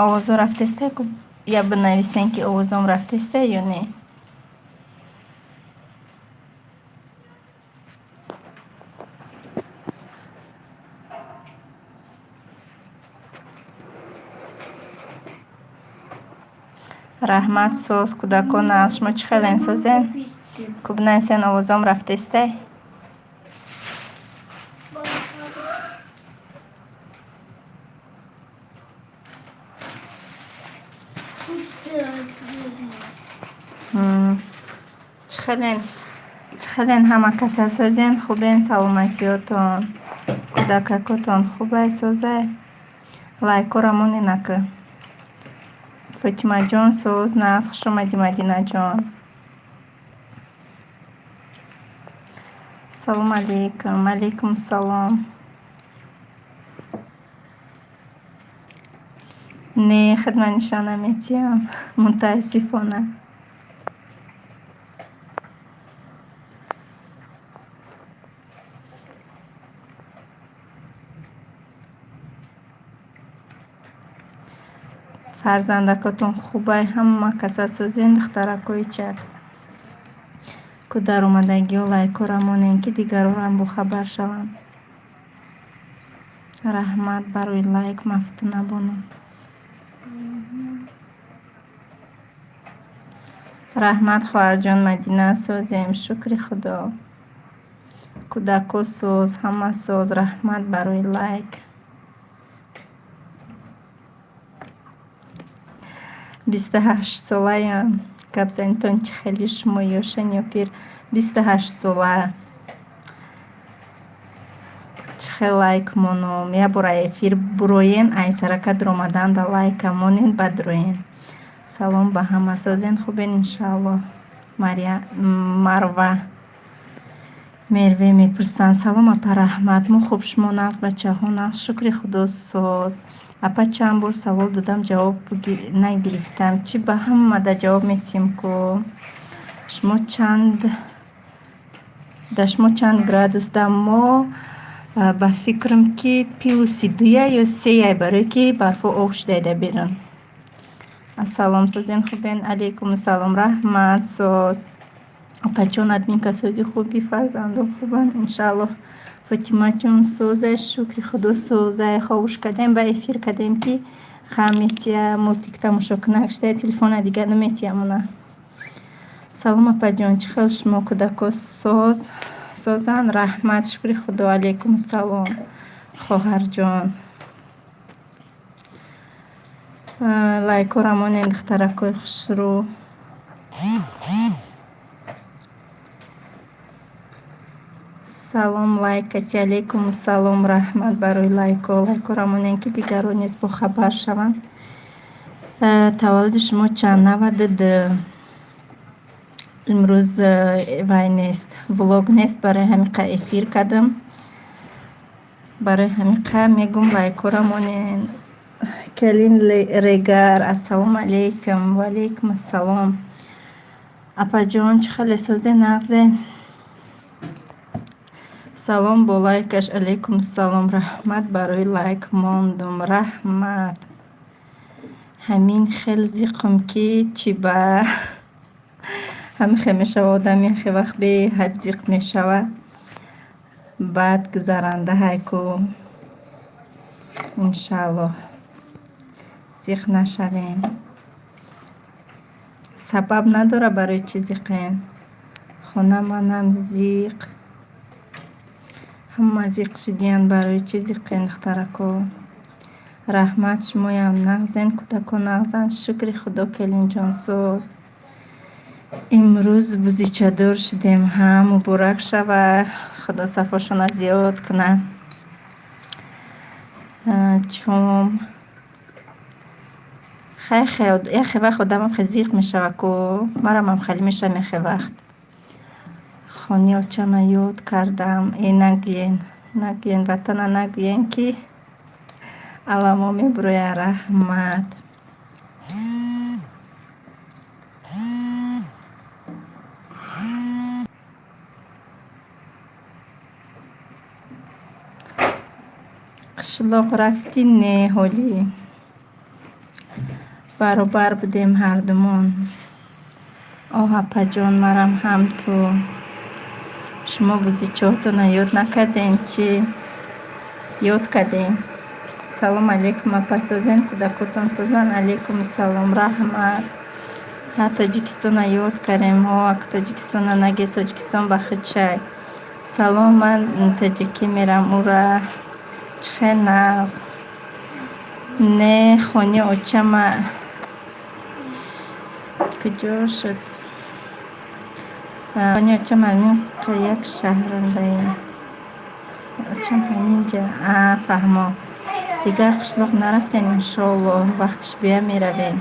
овозо рафтесте? Я бинависем ки овозом рафтесте ё не? раҳмат соз кӯдакон аст. Шумо чӣ хелен созен? Ку бинависен овозом рафтесте? чӣ хелен ҳама каса созен? Хубен саломатиётон? Кӯдакакотон хубе соза? Лайкора моненака. Фотимаҷон соз наст. Хуш омадӣ Мадинаҷон. салом алейкум. Алейкум салом. Не хидматнишон наметиҳам мутаассифона. фарзандакотон хубай? Ҳама каса созен духтаракои чат? Ку даромадагиҳо лайкора монен ки дигарорам бохабар шаванд. раҳмат барои лайк мафтунабонам. раҳмат хоҳарҷон Мадина созем. шукри худо. кӯдако соз, ҳама соз. раҳмат барои лайк. 28 солаям. гапзанитон чӣ хеле шумо ёшан ё пир? 28 сола. чӣ хел лайк моном? Я бора эфир буроен айсарака дуромаданда лайка монен бадроен. салом ба ҳама. созен хубен иншааллоҳ. марва мерве мепурсанд. салом апа раҳмат. мо хуб, шумо нағз бачаҳо нағз? шукри худо соз. апа чанд бор савол додам ҷавоб нагирифтам. Чӣ ба ҳамада ҷавоб метиҳем ку? шумо чанд градус? Да мо ба фикрам ки +2 ё 3 барои ки барфу об шудайда берун. ассалом созен хубен? алейкум салом. раҳмат соз. апаҷон админка сози хуби фарзандо хубанд иншааллоҳ. фотимаҷон соза. шукри худо соза. ховуш кардем ба эфир кардем ки хам метия мультик тамошо кунак шуда телефона дигар наметиямона. салом апаҷон чӣ хел шумо? кӯдако созан? раҳмат шукри худо. алейкум салом хоҳарҷон. лайкора монен духтаракои хушрӯ. салом лайкати. алейкум салом. раҳмат барои лайко. лайкора монен ки дигарон низ бохабар шаванд. таваллуди шумо чанд? 92. имрӯз вай нест, влог нест. барои ҳамиқа эфир кардам. барои ҳамиқа мегум лайкора монен. келин регар. ассалому алейкум. ва алейкум ассалом. апаҷон чӣ хеле созе нағзе? салом бо лайкаш. алейкум салом. раҳмат барои лайк мондум. раҳмат. ҳамин хел зиқм ки чӣ ба ҳамин хел мешава одам яхе вақт беҳад зиқ мешава. баъд гузаранда ҳайку иншааллоҳ зиқ нашавем. сабаб надора барои чӣ зиқем. хона манам зиқ. ҳама зиқ шудиян. барои чӣ зиқем духтарако? раҳмат шумоям нағзен. кӯдако нағзанд. шукри худо. келинҷон соз. имрӯз бузичадор шудем. ҳа муборак шава. худо сафошона зиёд куна. чум яхе вақт одамам хеле зиқ мешава ку марамам хеле мешавам яхе вақт. хониёчама ёд кардам. нагӯен ватана нагӯен ки аламо мебурояд. раҳмат. қишлоқ рафтӣ? не ҳолӣ. баробар будем ҳардумон. Оҳ апаҷон, марам ҳам ту. Шумо бузичаҳотонро ёд накардем чӣ? Ёд кардем. Салом алейкум апа созен, кӯдакотон созан. Алейкум салом, раҳмат. Ҳа Тоҷикистонро ёд кардем. Ак Тоҷикистонро нагес, Тоҷикистон ба худ чай. Салом, ман таҷикӣ мерам ура. Чӣ хел нағз? Не хони очама куҷо шуд? Хони очам ҳамин як шаҳрандаи очам ҳаминҷа. Фаҳмо. Дигар қишлоқ нарафтем, иншоаллоҳ вақтиш биям меравем.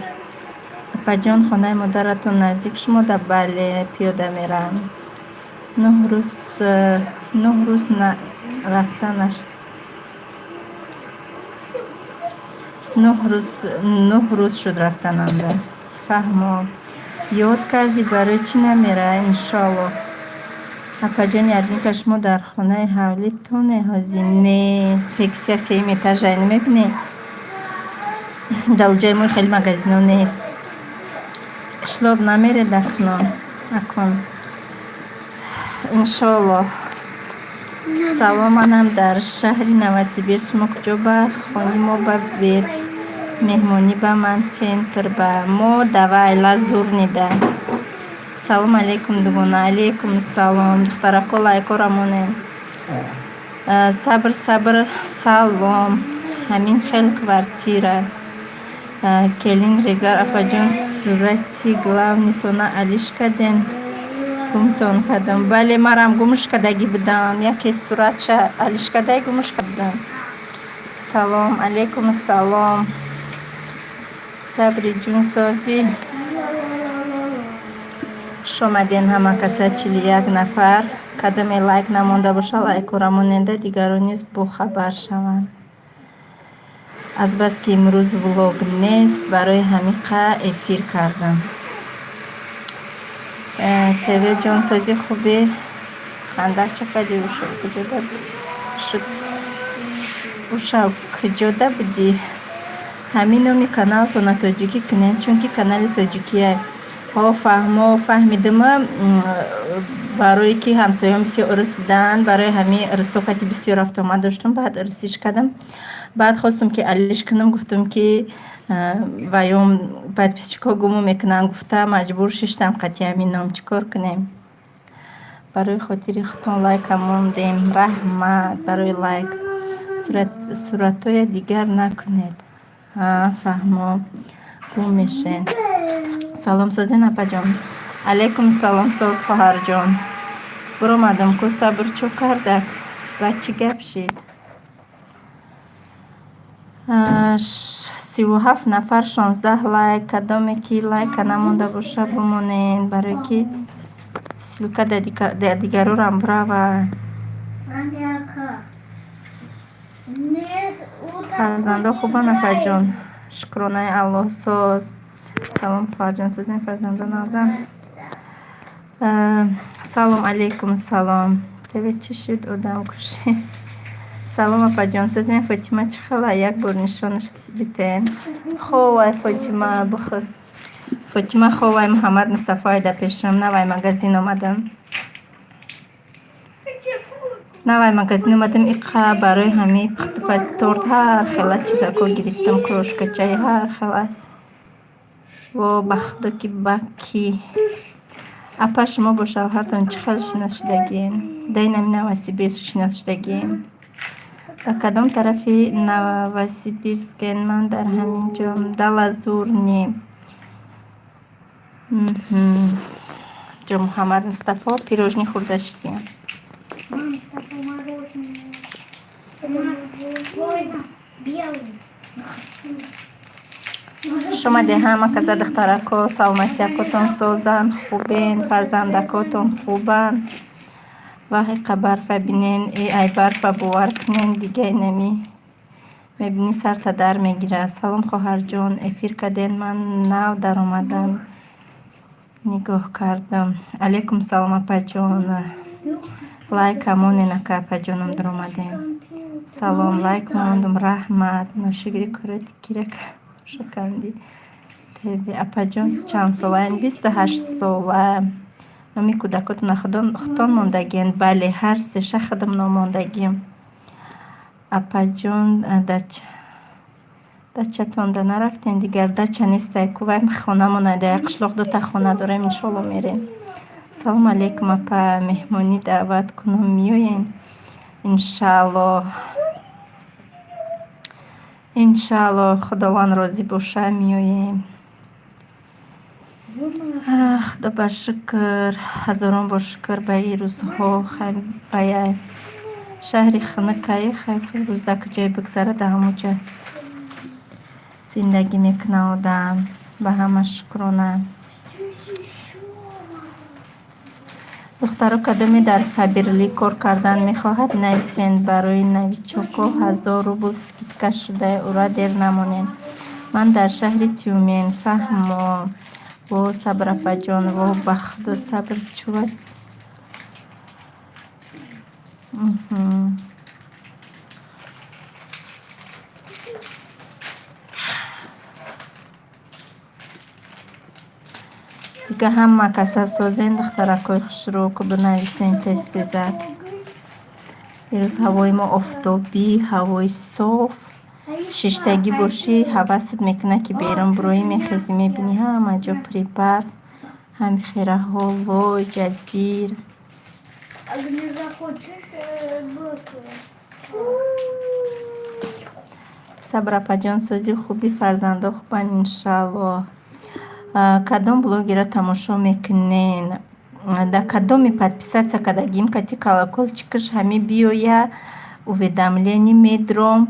Апаҷон, хонаи модаратон наздик шумода? Бале, пиёда мерам. 9 рӯз рафтанаш 9 рӯз шуд рафтананда. Фаҳмо. Ёд карди, барои чӣ намера? Иншоаллоҳ. Апаҷон, ярдинка шумо дар хонаи ҳавлитоне ҳозир? Не, сексия 3 этажа намебинӣ? Дар уҷаи мо хеле магазино нест. Қишлоқ намере дахнон? Акун. Иншоаллоҳ. Салом, манам дар шаҳри Новосибирск. Шумо куҷо ба хони мо ба меҳмонӣ ба ман центр ба мо давай лазурнида. Салом алейкум дугона. Алейкум салом. Духтарако лайко рамонем. Сабр салом. Ҳамин хел квартира. Келин регар апаҷон, сурати главнитона алиш карден? Гумтон кардам. Бале, марам гумш кардагӣ будам. Яке суратша алиш кардаи гумш кардам. Салом алейкум салом. Сабри ҷун созӣ. шомаден ҳама каса 41 нафар. Кадоме лайк намонда боша, лайкора монанда дигарон низ бохабар шаванд. Азбаски имрӯз влог нест, барои ҳамиқа эфир кардам. ТВ ҷонсозӣ хубе? Хандак чақади куҷода будӣ? Ҳамин номи каналтона тоҷикӣ кунем, чунки канали тоҷикия. Фаҳмо, фаҳмидима, барои ки ҳамсоён бисёр ирс буданд, барои ҳамин ирсоқати бисёр рафтомад доштум, баъд ирсиш кардам. Баъд хостум ки алиш кунам, гуфтум ки ваём подписчикҳо гумон мекунанд, гуфта маҷбур шиштам қатъи ҳамин ном чикор кунем. Барои хотири худтон лайкам мондем. Раҳмат барои лайк. Суратҳои дигар накунед. Фаҳмо, гум мешен. Салом созен апаҷон. Алейкум салом соз хоҳарҷон. Буромадам ку сабр чӯ кардак? Ва чӣ гап шид? 37 нафар 16 лайк. Кадоме ки лайка намонда боша бимонен, барои ки силка дар дигарорам брава. Фарзандо хубан апаҷон? Шукронаи Аллоҳ соз. Салом хоҳарҷон созен фарзандо назан. Салом алейкум салом. Таве чӣ шуд одам куши? Салом апаҷон созен Фотима чӣ хела? Як бор нишонаш битен. Ховай Фотима бихӯр. Фотима ховай Муҳаммад Мустафо айда пешрам. Навай магазин омадам. Иқа барои ҳами пухтупази торт ҳар хела чизако гирифтам. Крошкачаи ҳар хела. Во ба худо ки баки. Апа шумо бо шавҳартон чӣ хел шинос шудагиен? Дай нами Новосибирск шинос шудагиен? Ба кадом тарафи Новосибирскен? Ман дар ҳаминҷом Далазурни. ҷо Муҳаммад Мустафо пирожни хӯрда шудем. шомаде ҳама каса духтарако саломатиякотон созан, хубен, фарзандакотон хубан. Ваҳиқа барфа бинен, ай барфа бовар кунен дига нами мебини сарта дар мегирад. Салом хоҳарҷон, эфир карден, ман нав даромадам, нигоҳ кардам. Алейкум салом апаҷон. Лайка монен ака апаҷоном даромадем. Салом лайк мондум, раҳмат. Ношигири кӯрати кирак шаканди. Теви апаҷон чанд солаен? 28 сола. Номи кӯдакотона худтон мондагиен? Бале, ҳар сеша худам номондагим. Апаҷон дачатонда нарафтен дигар? Дача нестай ку вай хонамона да қишлоқ дута хона дорем, иншолло мерем. Салом алейкум апа, меҳмонӣ даъват кунам, меоен? Иншалло, иншалло, худованд розӣ боша, меоем. Худо ба шукр, ҳазорон бор шукр ба ин рӯзҳо. Бая шаҳри хунукаи рӯзда куҷое бигзарад, дар ҳамонҷо зиндагӣ мекунад одам. Ба ҳама шукрона. духтаро кадоме дар Фаберли кор кардан мехоҳад? Нависен. Барои новичокҳо 1000 рубл скидка шуда, ура дер намонед. Ман дар шаҳри Тюмен. Фаҳмо. Во сабр апаҷон, во ба худо сабр чувад. дига ҳама каса созен духтаракои хушрӯ, ку бинависен тез-тезак. имрӯз ҳавои мо офтобӣ, ҳавои соф. шиштагӣ бошӣ, ҳавасат мекунад ки берун бурӯӣ, мехезӣ, мебинӣ ҳама ҷо прибарф, ҳами хераҳо, лой, ҷазир. сабр апаҷон, сози хуби фарзандо хубанд, иншалло. Кадом блогера тамошо мекунен? Да кадоми подписаться кардагим, кати колокольчикаш ҳами биёя, уведомление медром,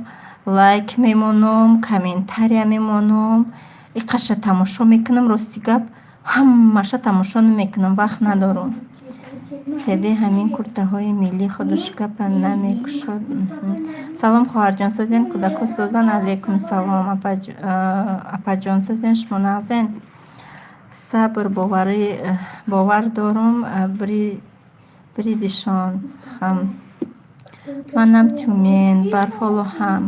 лайк мемонам, комментария мемонам. Иқаша тамошо мекунам, рости гап ҳамаша тамошо намекунам, вақт надорам. Тебе ҳамин куртаҳои милли худаш гапа намекушод. Салом хоҳарҷон, созен кӯдако созан? Алейкум салом апаҷон, созен шумо нағзен? Сабр бовар дорам, бридишон хам. Манам Тюмен, барфоло ҳам.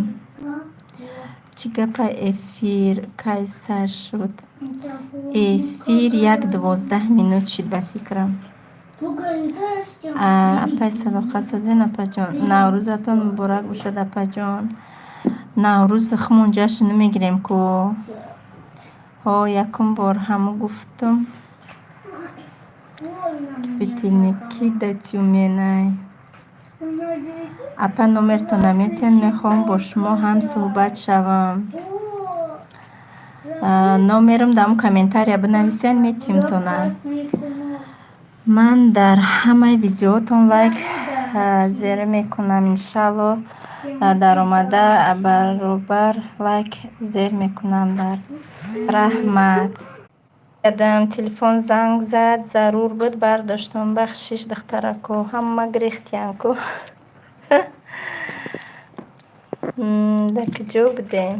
Чӣ гапа эфир кай сар шуд? Эфир 1:12 минут шид ба фикрам. Апай садоқат, созен апаҷон. Наврӯзатон муборак бошад апаҷон. наврӯз хумон ҷашн намегирем ку? Якум бор ҳаму гуфтум. Квитиники да Тюменай. апа номертон наметен, мехоҳам бо шумо ҳам суҳбат шавам. Номерам дар комментария бинависен, метимтона. Ман дар ҳамаи видеотон лайк зера мекунам, иншалло даромада баробар лайк зер мекунам. Дар раҳмат. Ядам телефон занг зад, зарур буд, бардоштам. Бахшиш духтарако, ҳама гирехтиянку. Дар куҷо будем?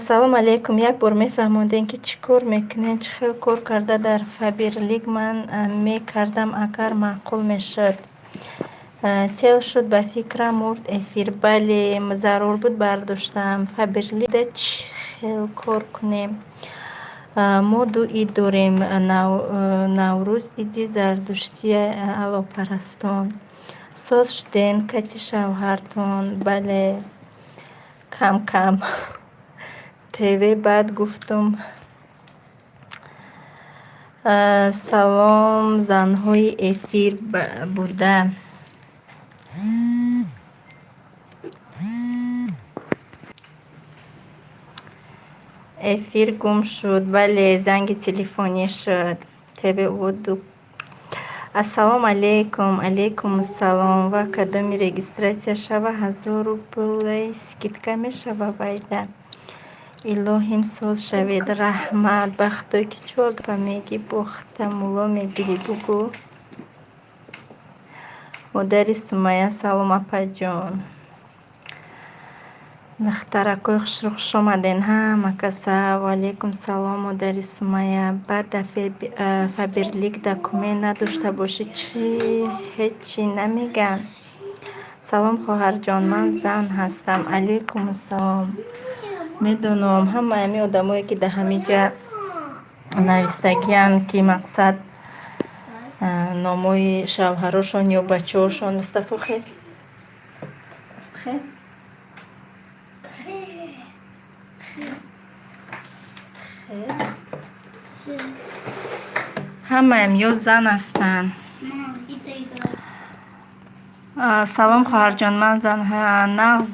Салом алейкум. Як бор мефаҳмодем ки чӣ кор мекунем? Чӣ хел кор карда дар Фаберлик ман мекардам, агар маъқул мешуд? Тел шуд ба фикрам мурд эфир. Бале, зарур буд, бардоштам. Фаберлида чӣ хел кор кунем? Мо 2 ид дорем. Наврӯз, иди зардуштии аллопарастон. Соз шуден кати шавҳартон? Бале, кам кам. Теве баъд гуфтум. Салом занҳои эфир буда. Эфир гум шуд. Бале, занги телефонӣ шуд. Теве буду. Ассалому алейкум. Алейкум ассалом. Ва кадоми регистратсия шава 1000 рубл скидка мешава вайда. Илоҳим соз шавед. Раҳмат. Ба худо ки чӯ гапа меги, бохта муло мегирӣ, бугӯ. модари Сумайя. Салом апаҷон. духтаракои хушрӯ хуш омаден ҳама каса. Ваалайкум салом модари Сумайя. Баъд Фаберлик документ надошта бошӣ ҳечӣ намеган? Салом хоҳарҷон, ман зан ҳастам. Алайкум ассалом. Медонам ҳамаи ҳамин одамое ки дар ҳамин ҷа навистагиянд ки мақсад номои шавҳарошон ё бачаҳошон. Мустафо хел ҳамаям ё зан ҳастанд. салом хоҳарҷон, ман зан нағз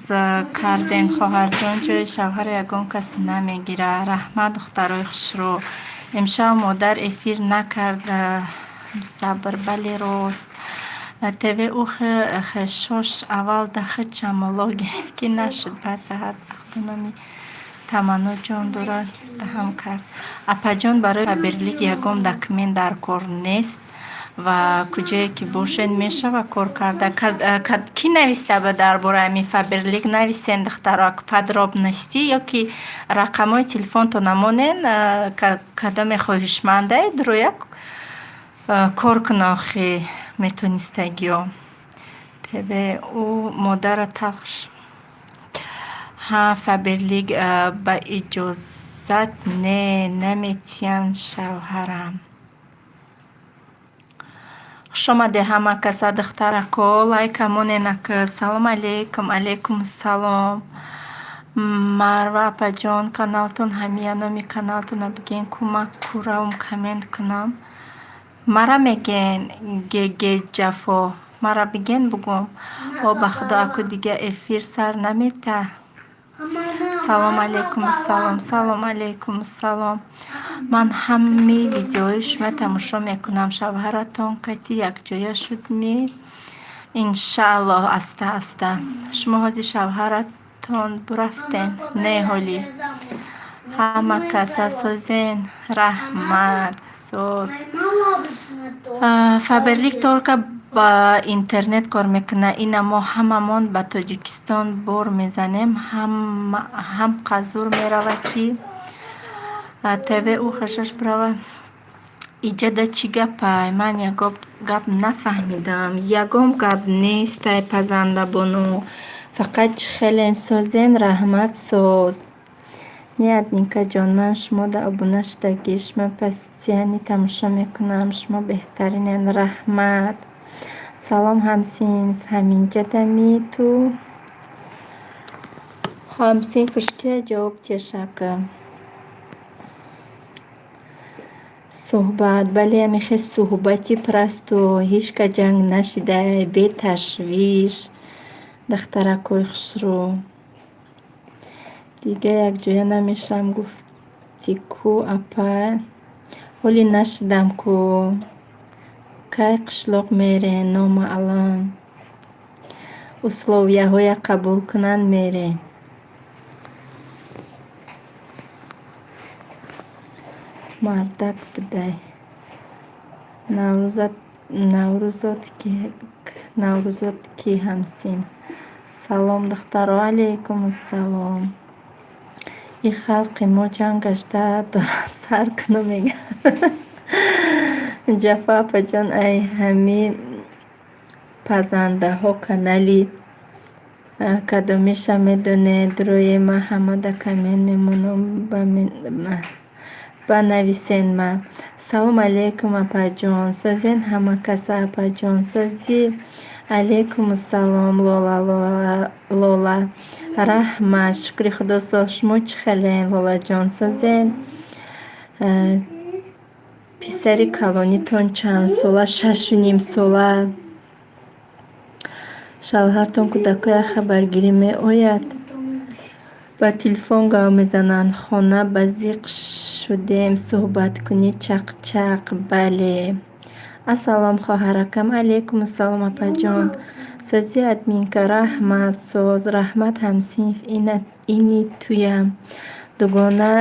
карден. хоҳарҷон ҷои шавҳар ягон кас намегирад. Раҳмат духтарои хушрӯ. имшаб модар эфир накарда сабр. Бале рост. тв ӯ хешош аввал дахи чамологе ки нашуд баъд саҳат ахтономи таманнуҷон дорад даҳам кард. Апаҷон барои Фаберлик ягон документ дар кор нест ва куҷое ки бошед мешава кор карда. Кӣ нависта ба дар бораи ҳамин Фаберлик нависен духтарак подробности ё ки рақамҳои телефонтон намонен кадоме хоҳишмандаед рӯя кор кунад охи метонистагиё. тебе ӯ модара талхш Фаберлик ба иҷозат не наметиянд шавҳарам. хуш омадед ҳама каса духтарако. лайка монена ки салом алейкум. Алейкум салом. Марва апаҷон каналтон ҳамия номи каналтона бигем кӯмак кӯравм коммент кунам. мара меген гг ҷафо мара биген бугум. о ба худо аку дига эфир сар намета. салом алейкум салом. салом алейкум салом. ман ҳами видеои шумо тамошо мекунам. шавҳаратон кати якҷоя шудми иншааллоҳ аста аста. шумо ҳози шавҳаратон бурафтен не ҳоли ҳама каса созен. раҳмат соз. Фаберлик толка ба интернет кор мекунад. ина мо ҳамамон ба Тоҷикистон бор мезанем. ҳам қазур мерава ки тв ӯ хашаш брава. иҷада чӣ гапай? ман ягон гап нафаҳмидам. ягон гап нест ай пазандабону. фақат хелен созен. раҳмат соз. не админка ҷон, ман шумо да обуна шудагӣ шумо постоянно тамошо мекунам. шумо беҳтаринен. раҳмат. салом ҳамсинф. ҳаминҷадами ту ҳамсинфушкия ҷавоб тешака суҳбат. бале амихе суҳбати прасту ҳишка ҷанг нашидай беташвиш. духтаракои хушрӯ дига якҷоя намешавам гуфти ку апа ҳоли нашидам ку кай қишлоқ мере номаълум условияҳоя қабул кунанд мере. мардак будай наврӯзот ки ҳамсин. салом духтаро. алейкум ассалом. и халқи мо ҷангашда дорад сар куну мегӯяд. ҷафо апаҷон ай ҳами пазандаҳо канали кадомиша медонед? рӯи ма ҳамада коммент мемонам банависен. ма салом алейкум апаҷон. созен ҳама каса апаҷон сози. алейкум ассалом лола. раҳмат. шукри худо соз. шумо чӣ хален лолаҷон? созен. писари калонитон чанд сола? 6.5 сола. шавҳартон кӯдакоя хабаргирӣ меояд? ба телефон гав мезананд. хона ба зиқ шудем суҳбат кунӣ чақчақ. бале. ассалом хоҳаракам. алейкум ассалом апаҷон. сози админка. раҳмат соз. раҳмат ҳамсинф. ини туям дугона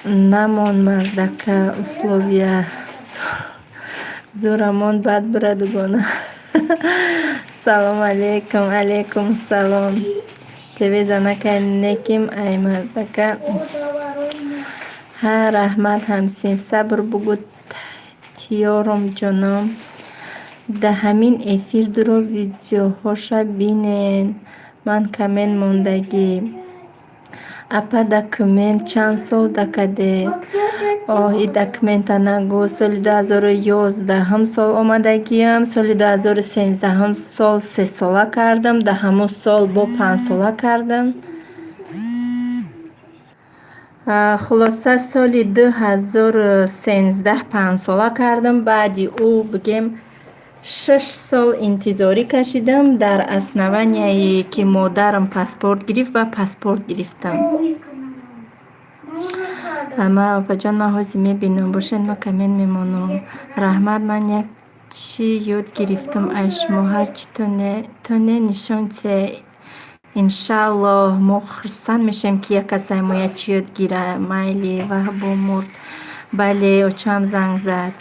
намон мардака условия зӯрамон бад бура дугона салом алейкум, алейкум салом. Тевезанака неким аймардака. Ҳа раҳмат ҳамсин сабр бугуд тиёром ҷоном. Да ҳамин эфир дуро видеоҳоша бинен. Ман камен мондагӣ. Апа документ чанд сол дакаде. И документа нагӯ. Соли 2011 сол омадагиам. Соли 2013 сол 3 сола кардам. Да ҳамун сол бо 5 сола кардам. Хулоса соли 2013 5 сола кардам. Баъди ӯ бигем 6 сол интизорӣ кашидам. Дар основанияе ки модарам паспорт гирифт ба паспорт гирифтам. Маро опаҷон ман ҳозир мебинам. Бошед ма камен мемонам. Раҳмат ман як чӣ ёд гирифтам аз шумо. Ҳарчи ту не нишонте. Иншаллоҳ мо хурсанд мешавем ки як касай мо як чӣ ёд гира. Майли ва бомурд. Бале очам занг зад.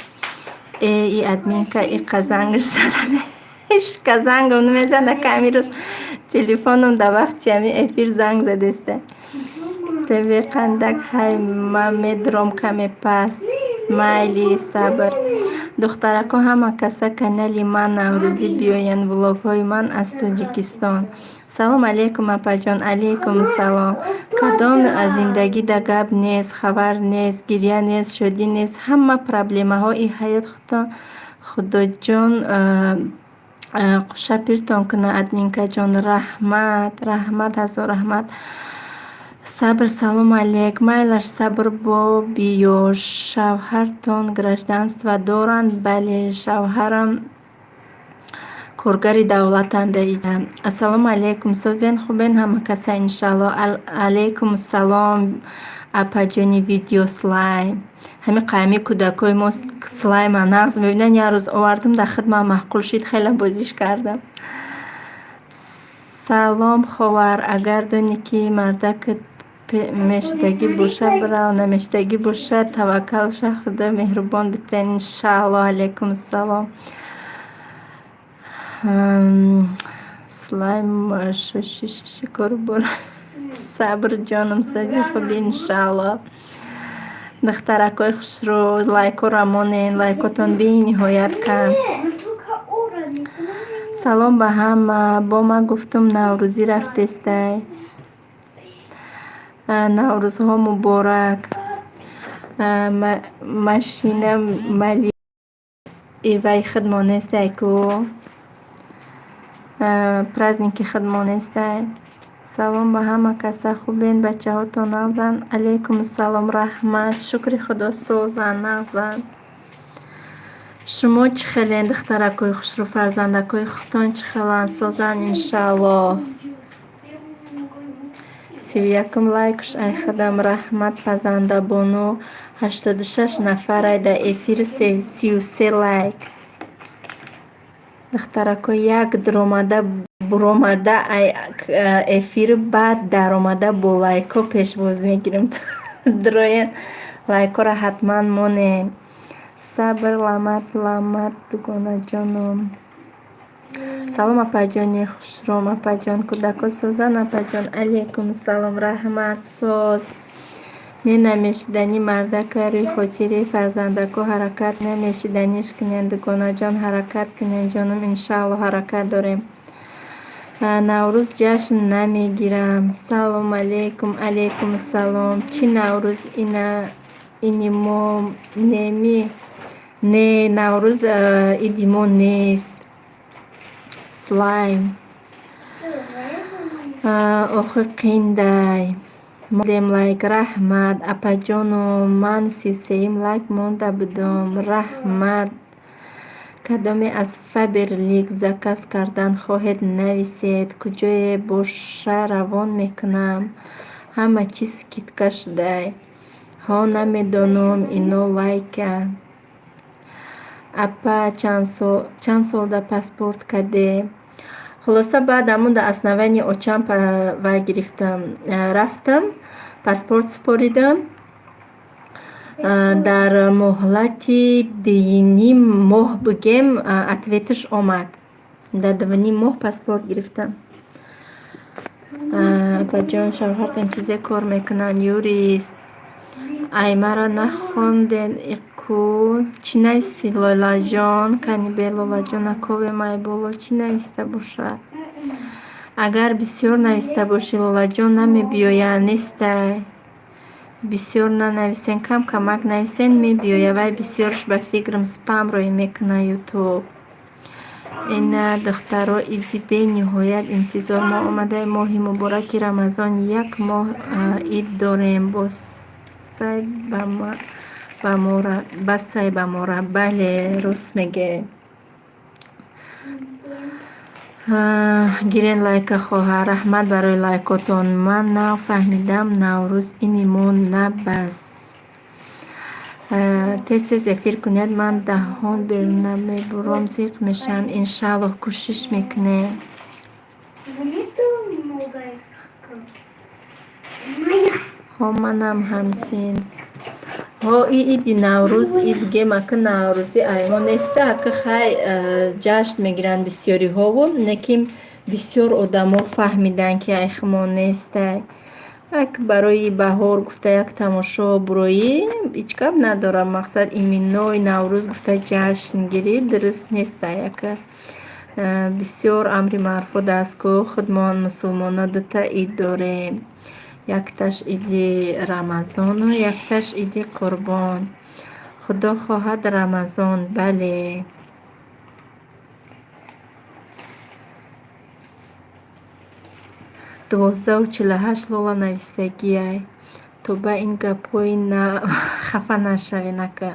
И админка иқа зангаш задане. Ишка зангам намезана ками рӯз. Телефонам да вақти ҳами эфир занг задеста. Тебе қандак ҳай ман медром каме пас. Майли сабр. Духтаракон ҳама каса канали ман Наврӯзӣ биёянд. Влогҳои ман аз Тоҷикистон. Салом алейкум апаҷон. Алейкум салом. Кадом зиндагида гап нест, хабар нест, гирья нест, шодӣ нест. Ҳама проблемаҳои ҳаёт худоҷон қушапиртон куна админкаҷон. Раҳмат, раҳмат, ҳазор раҳмат. Сабр салом алейк. Майлаш сабр бо биё. Шавҳартон гражданство доранд? Бале, шавҳарам коргари давлатанда. Ассалому алейкум. Созен хубен ҳама каса иншаллоҳ. Алейкум салом апаҷони видео слайм. Ҳами қайми кӯдакои мо слайма нағз мебинанд. як рӯз овардам дар хидмам маъқул шид. хеле бозиш кардам. Салом ховар. Агар донӣ ки мардакат мешудагӣ бошад бирав, намешудагӣ бошад таваккалша. Худо меҳрубон битен иншаллоҳ. Алейкум салом. Слайм шоши корбор. Сабр ҷонам сази хуби иншаллоҳ. Духтаракои хушрӯ лайкора монен. Лайкотон бениҳоят кам. Салом ба ҳама. Бо ма гуфтум Наврӯзӣ рафтестай. Наврӯзҳо муборак. Машина мали ивай хидмонестай ку. Праздники хидмонестай. Салом ба ҳама каса. Хубен бачаҳотон нағзанд? Алейкум салом. Раҳмат. Шукри худо созанд нағзанд. Шумо чӣ хелен духтаракои хушрӯ? Фарзандакои худтон чӣ хеланд? Созанд иншаллоҳ. 31 лайкш ай хадам. Раҳмат пазанда бону 86 нафарай дар эфири 33 лайк. Духтаракои як дуромада буромада ай эфир баъд даромада бо лайко пешвоз мегирем. Дроен лайкора ҳатман монем. Сабр ламат дугонаҷоном. Салом апаҷони хушром. Апаҷон кӯдако созанд? Апаҷон алейкум салом. Раҳмат соз. Не намешиданӣ мардака рӯи хотири фарзандако ҳаракат намешиданиш кунен. Дугонаҷон ҳаракат кунен ҷонам. Иншаллоҳ ҳаракат дорем. Наврӯз ҷашн намегирам. Салом алейкум. Алейкум салом. Чӣ Наврӯз ини мо неми? Не, Наврӯз иди мо нест. Слайм. Охи қиндай. Модем лайк. Раҳмат. Апаҷону ман 33 лайк монда будам. Раҳмат. Кадоме аз Фаберлик заказ кардан хоҳед нависед. Куҷое боша равон мекунам. Ҳама чиз скидка шудай. Ҳо намедонам ино лайка. Апа чанд сол да паспорт каде? Хулоса баъд ҳамун да основанияи очам ва гирифтам. Рафтам паспорт супоридам. Дар муҳлати 2.5 моҳ бигем ответиш омад. дар 2.5 моҳ паспорт гирифтам. Апаҷон шавҳартон чизе кор мекунанд? Юрист. Ай маро нахонден иқу. Чӣ нависти Лолаҷон? Кани бе Лолаҷон акове май боло чӣ нависта бошад? Агар бисёр нависта бошӣ Лолаҷон намебиёя нестай. Бисёр нанависен, кам камак нависен мебиёя, вай бисёрш ба фикрам спам роӣ мекуна ютуб. Ина духтаро иди бениҳоят интизор. Мо омадаем моҳи мубораки Рамазон. 1 моҳ ид дорем. Басай ба мора. Бале, рост меге. Гирен лайка хоҳар. Раҳмат барои лайкотон. Ман нафаҳмидам Наврӯз инимон набас. Тез эфир кунед. Ман даҳон берун мебурам, зиқ мешавам. Иншаллоҳ кӯшиш мекунем. Манам ҳамсин. Иди Наврӯз ид гемака Наврӯзи аймо неста ака хай ҷашн мегиранд бисёриҳову неким бисёр одамо фаҳмиданд ки айхмо нестай. Як барои баҳор гуфта як тамошо буроӣ ҳеҷ гап надорам. Мақсад иминои Наврӯз гуфта ҷашн гирӣ дуруст нестай. Яка бисёр амри маъруфот аст ку худ мо мусулмоно дута ид дорем. Якташ иди Рамазону, якташ иди Қурбон. Худо хоҳад Рамазон, бале. Дувоздаҳу 48 Лола навистагиай. То ба ин гапҳои хафа нашавен ака.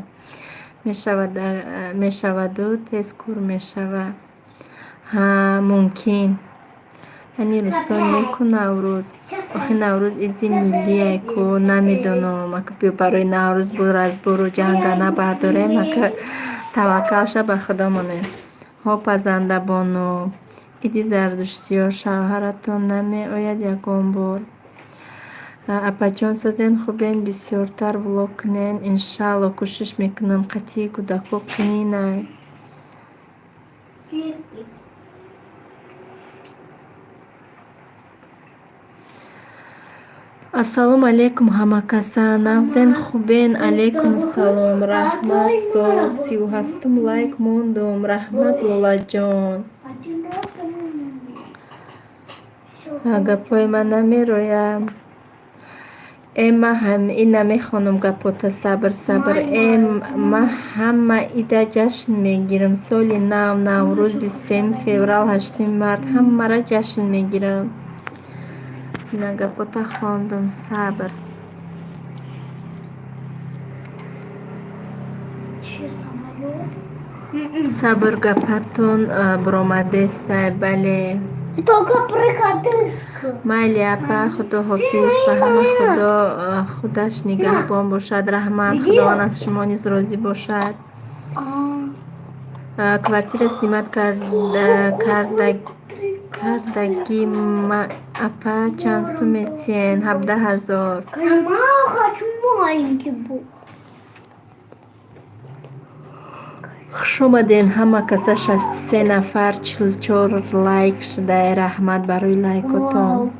Мешаваду тез кур мешавад. Мумкин. Ани русон неку Наврӯз. Охи Наврӯз иди миллие ку намедонам. Ака биё барои Наврӯз бур аз буру ҷанга набардорем. Ака таваккалша ба худо монем. Пазандабону. Иди Зардуштиё шавҳаратон намеояд ягон бор. Апаҷон созен хубен бисёртар влог кунен. Иншаллоҳ кӯшиш мекунам. Қатъи кӯдако қиинай. Ассалому алейкум ҳамакаса. Нағзен хубен? Алейкум ассалом. Раҳмат. 37 лайк мондум. Раҳмат Лолаҷон. Гапҳои ман намероям. Ма ина мехонам гапота сабр. Ма ҳама ида ҷашн мегирам. Соли нав, Наврӯз, 23 феврал, 8 март ҳамара ҷашн мегирам. Ина гапота хондум сабр. Сабр гапатон буромадестай. Бале. Майли апа, худоҳофиз. Ба ҳама худаш нигаҳбон бошад. Раҳмат. Худованд аз шумо низ розӣ бошад. Квартира снимат кардагим апа чанд сумметиен? 17 000. Хушомаден ҳама каса. 63 нафар 44 лайк шудай. Раҳмат барои лайкотон.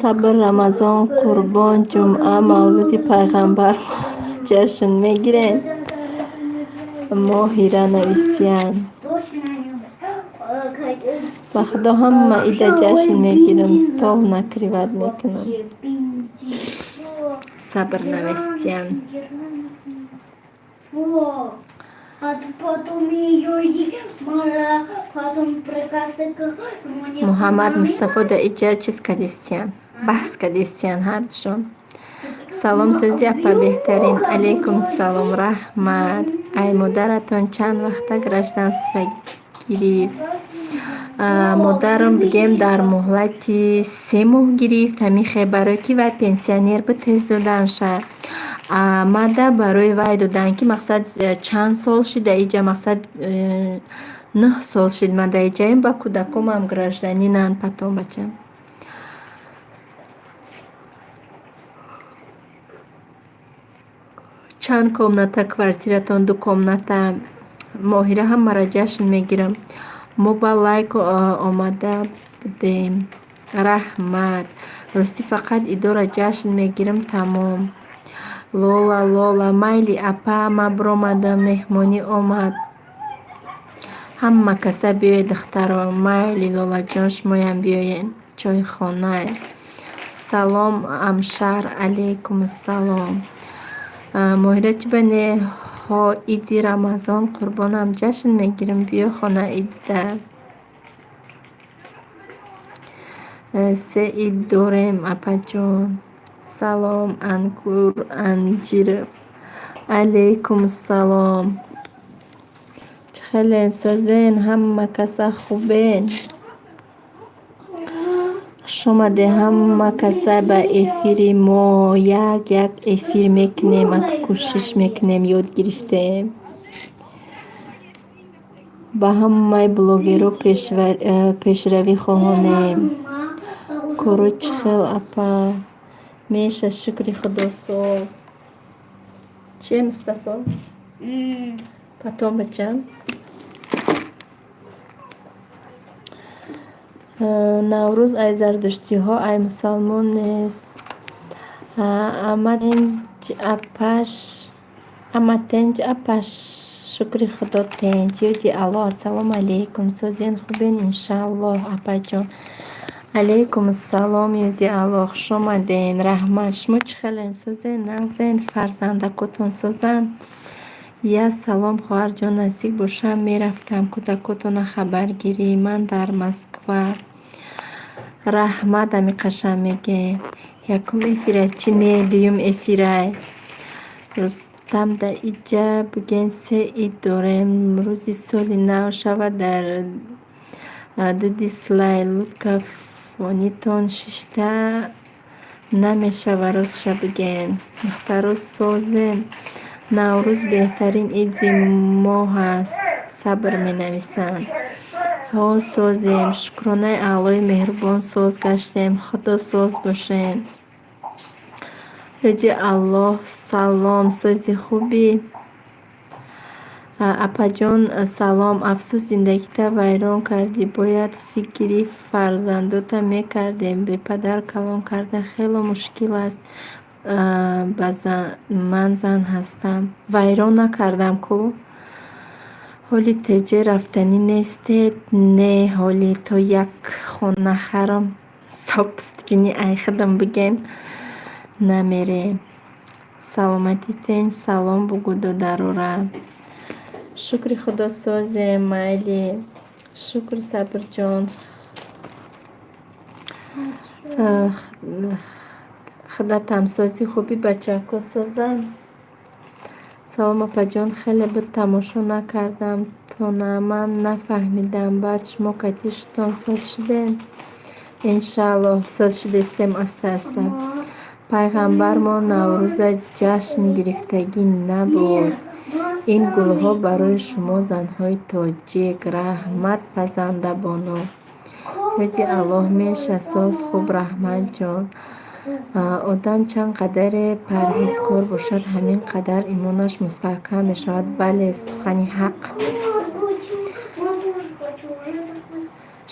Сабр. Рамазон, Қурбон, ҷумъа, мавлуди пайғамбар ҷашн мегирем. Моҳира нависиян. Ба худо ҳама ида ҷашн мегирам. Стол накриват мекунам. Сабр нависиян. Муҳаммад Мустафо да иҷа чиз кадистиян. Баҳс кадистиян ҳардушон. Салом сази апа беҳтарин. Алейкум салом. Раҳмат. Ай модаратон чанд вақта гражданство гирифт? Модарам бигем дар муҳлати 3 моҳ гирифт. Ҳамихе барои ки вай пенсионер бу тез доданша. Мада барои вай додан ки мақсад чанд сол шида иҷа мақсад 9 сол шид мада иҷаем. Ба кӯдакомам гражданинан патон бачам. чанд комната квартиратон? 2 комната. Моҳира ҳамаро ҷашн мегирам. Мо ба лайк омада будем. Раҳмат. Рости фақат идора ҷашн мегирам, тамом. Лола лола майли апа ма биромадам, меҳмонӣ омад. Ҳама каса биёед духтаро. Майли лолаҷон шумоям биёед чойхона. Салом амшар. Алейкум ассалом. Моҳира чӣ ба неҳо иди рамазон қурбонам ҷашн мегирам, биё хона идда. Се ид дорем апаҷон. Салом ангур анҷиров. Алейкум ассалом. Чӣ хелен созен, ҳама каса хубен? Хуш омаде ҳама каса ба эфири мо. Як эфир мекунем, кӯшиш мекунем, ёд гирифтем. ба ҳамаи блогерҳо пешравӣ хоҳонем. Кору чӣ хел апа? Меша шукри худосоз. Чие Мустафо? Потом бачам. Наврӯз ай зардуштиҳо, ай мусалмон нест. Аматенҷ апаш. Шукри худо тенҷ. Ёди Аллоҳ. Ассалому алейкум. Созен хубен иншааллоҳ апаҷон. Алейкум ассалом. Ёди Аллоҳ. Хуш омаден. Раҳмат. Шумо чӣ хелен созен? Нағзен фарзандакотон созанд? Я салом хоҳарҷон, наздик бошам мерафтам кӯдакотона хабаргирӣ. Ман дар Москва. Раҳмат. Ами қашан меге. Якум эфирай чӣ не дуюм эфирай? Рустам да иҷа буген се ид дорем. Рӯзи соли нав шавад дар ду дислай. Лутка фонитон шишта намешава ростша буген. духтаро созен. Наврӯз беҳтарин иди мо ҳаст. Сабр менависанд. Ҳо созем. Шукронаи Аълои меҳрубон соз гаштем. Худо соз бошен. Ёди Аллоҳ. Салом. Сози хубӣ? Апаҷон салом. Афсӯс зиндагита вайрон кардӣ. Бояд фикри фарзандота мекардем. Бепадар калон карда хело мушкил аст. Ман зан ҳастам. Вайрон накардам ку? ҳоли теҷа рафтанӣ нестед? Не ҳоли то як хона харам собственни айхидам буген намерем. Саломатӣ тенҷ. Салом бугуду дарора. Шукри худо созем. Майли. Шукр сабрҷон. худатам сози хубӣ бачаҳко созанд? Салом апаҷон. Хеле буд тамошо накардам. Тона ман нафаҳмидам. Баъд шумо катишатон соз шудем? Иншааллоҳ соз шудестем аста аста. Пайғамбар мо Наврӯза ҷашн гирифтагӣ набуд. Ин гулҳо барои шумо занҳои тоҷик. Раҳмат пазандабоно. Ёди Аллоҳ. Меша соз хуб. Раҳмат ҷон. одам чанд қадаре парҳезкор бошад, ҳамин қадар имонаш мустаҳкам мешавад. Бале, сухани ҳақ.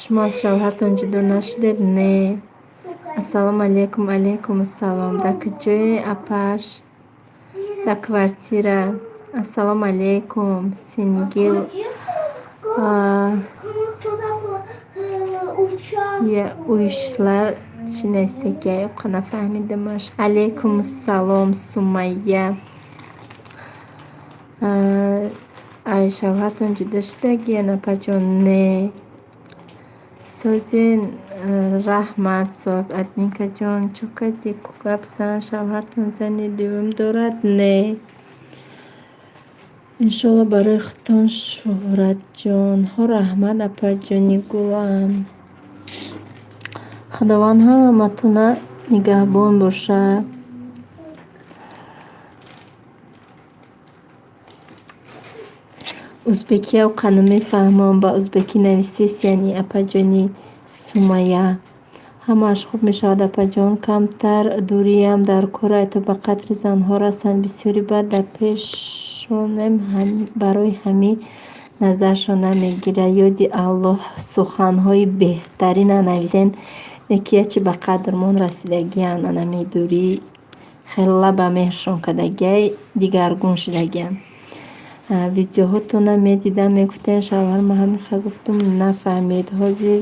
шумо аз шавҳартон ҷудо нашудед? Не. Ассалому алейкум. Алейкум ассалом. Да куҷое апаш? Да квартира. Ассалому алейкум. Сингил. Я уйшлар чӣ нестега ёқа нафаҳмидамаш. Алейкум ассалом. Сумайя. ай шавҳартон ҷудо шудагиян апаҷон? Не. созен. Раҳмат соз. Админкаҷон чӯкади кӯгапсан? Шавҳартон зани дуввум дорад? Не. иншолла барои худтон шӯҳратҷон. ҳо раҳмат апаҷони гулам. худованд ҳаматона нигаҳбон бошад. ӯзбекиав қану мефаҳмам. Ба ӯзбекӣ навистес яъни апаҷони Сумайя. ҳамааш хуб мешавад апаҷон. Камтар дурияам дар кораи то ба қадри занҳо расанд. Бисёри бад дар пешонем барои ҳамӣ назаршон намегирад. Ёди Аллоҳ суханҳои беҳтарина нависен. Некия чи ба қадрмон расидагиян анами дурӣ хеле лаба меҳршон кардагиай дигаргун шидагиян. Видеоҳотона медидам мегуфтен шавҳарам ҳамиқа гуфтум нафаҳмид. Ҳозир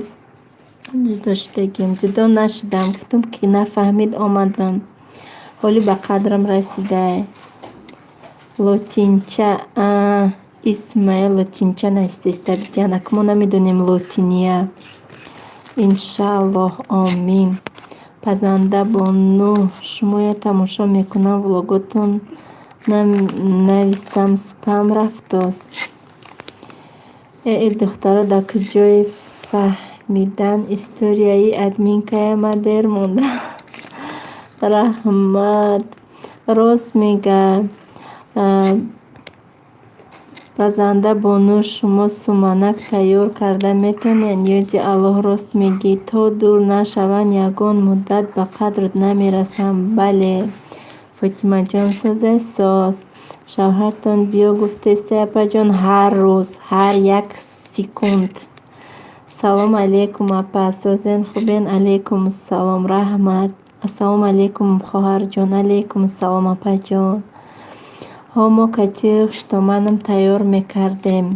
ҷудо шидагием. Ҷудо нашидам. Гуфтум ки нафаҳмид омадам. Ҳоли ба қадрам расидай. Лотинча исмаил лотинча нависиста битянак мо намедонем лотиния. Иншааллоҳ омин. Пазанда Бону шумоя тамошо мекунам влоготон нависам спам рафтост. Духтаро дар куҷои фаҳмидан историяи админкаяма дер монда. Раҳмат. Рост мега. Пазанда Бону шумо суманак тайёр карда метавонед? Ёди Аллоҳ рост мегӣ. То дур нашаванд ягон муддат ба қадрат намерасам. Бале. Фотимаҷон созай соз. Шавҳартон биё гуфтесте апаҷон ҳар рӯз ҳар як секунд. Салом алейкум апа. Созен хубен? Алейкум ассалом. Раҳмат. Ассалому алейкум хоҳарҷон. Алейкум ассалом апаҷон. мо катиҳои хуштомадам тайёр мекардем.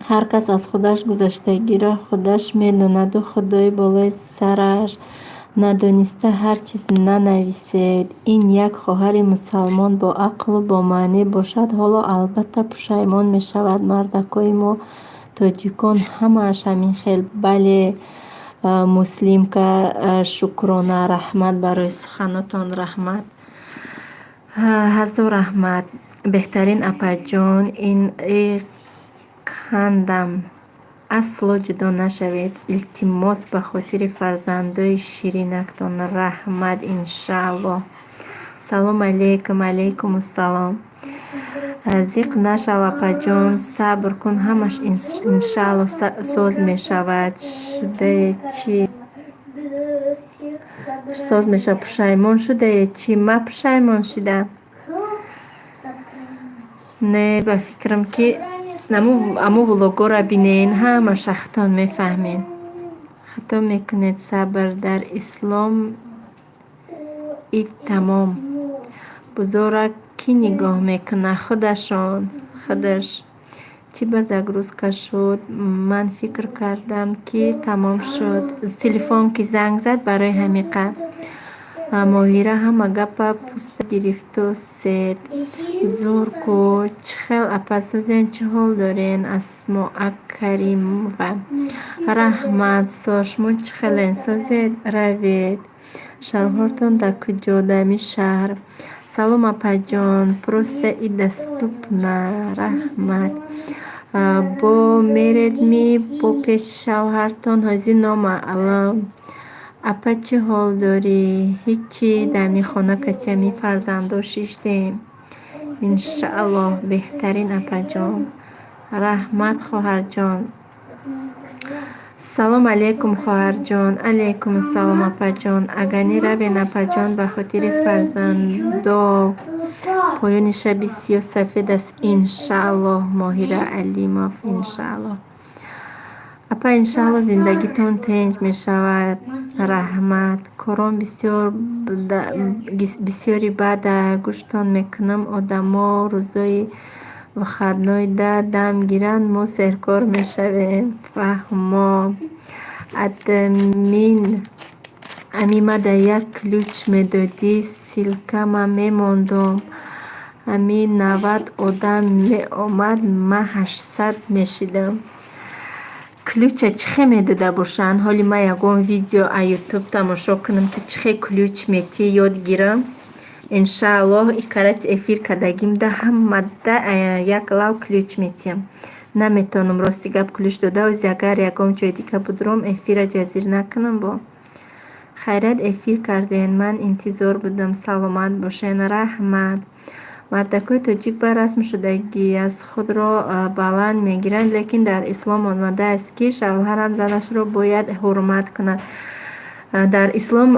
Ҳар кас аз худаш гузаштагиро худаш медонаду худои болои сараш надониста ҳар чиз нанависед. Ин як хоҳари мусалмон бо ақлу бо маънӣ бошад. Ҳоло албатта пушаймон мешавад. Мардакои мо тоҷикон ҳамааш ҳамин хел. Бале. Муслимка шукрона. Раҳмат барои суханотон. Раҳмат. ҳазор раҳмат. Беҳтарин апаҷон. Ин қандам. Асло ҷудо нашавед. Илтимос ба хотири фарзандои ширинактон. Раҳмат иншааллоҳ. Салом алейкум. Алейкум ассалом. Зиқ нашав апаҷон. Сабр кун ҳамаш иншааллоҳ соз мешавад. Шудае чи? Соз мешавад. Пушаймон шудае чи? Ма пушаймон шидам. Не ба фикрам ки аму влогора бинен ҳама шахтон мефаҳмен. Хато мекунед. Сабр дар ислом и тамом. Бузора ки нигоҳ мекуна? Худашон. Худаш. Чӣ ба загрузка шуд? Ман фикр кардам ки тамом шуд. Телефон ки занг зад барои ҳамиқа. Моҳира ҳама гапа пуста гирифту сед. Зурку. Чӣ хел апа созен? Чӣ ҳол дорен? Асмоа Каримова. Раҳмат сош. Мо чӣ хелен созед? Равед. Шавҳортон дар куҷо? Дами шаҳр. Салом апаҷон. Просто и доступна. Раҳмат. Бо мередми бо пеши шавҳартон ҳози номаълум. Апа чӣ ҳол дорӣ? Ҳичи. Дами хона касиями фарзандо шиштем. Иншааллоҳ беҳтарин апаҷон. Раҳмат хоҳарҷон. Салом алейкум хоҳарҷон. Алейкум ассалом апаҷон. Агани равен апаҷон ба хотири фарзандо. Поёни шаби сиёсафед аст. Иншааллоҳ. Моҳира Алимов. Иншааллоҳ. апа иншааллоҳ зиндагитон тинҷ мешавад. Раҳмат. Корон бисёри баъда гӯштон мекунам. Одамо рӯзои выходной дам гиранд мо серкор мешавем. Фаҳмо. Админ амима да як ключ медодӣ силкама мемондум. Ами 90 одам меомад ма 800 мешидам. Ключа чӣ хе медода бошанд? Ҳоли ма ягон видео а ютуб тамошо кунам ки чӣ хе ключ метӣ ёд гирам. Иншааллоҳ икарати эфир кардагим да ҳамада як лав ключ метиям. Наметонам рости гап ключ дода оз агар ягон ҷои дика будуром эфира ҷазир накунам бо. Хайрат эфир карден. Ман интизор будам. Саломат бошен. Раҳмат. Мардакои тоҷик ба расм шудагӣ аз худро баланд мегиранд, лекин дар ислом омадааст ки шавҳарам занашро бояд ҳурмат кунад. дар ислом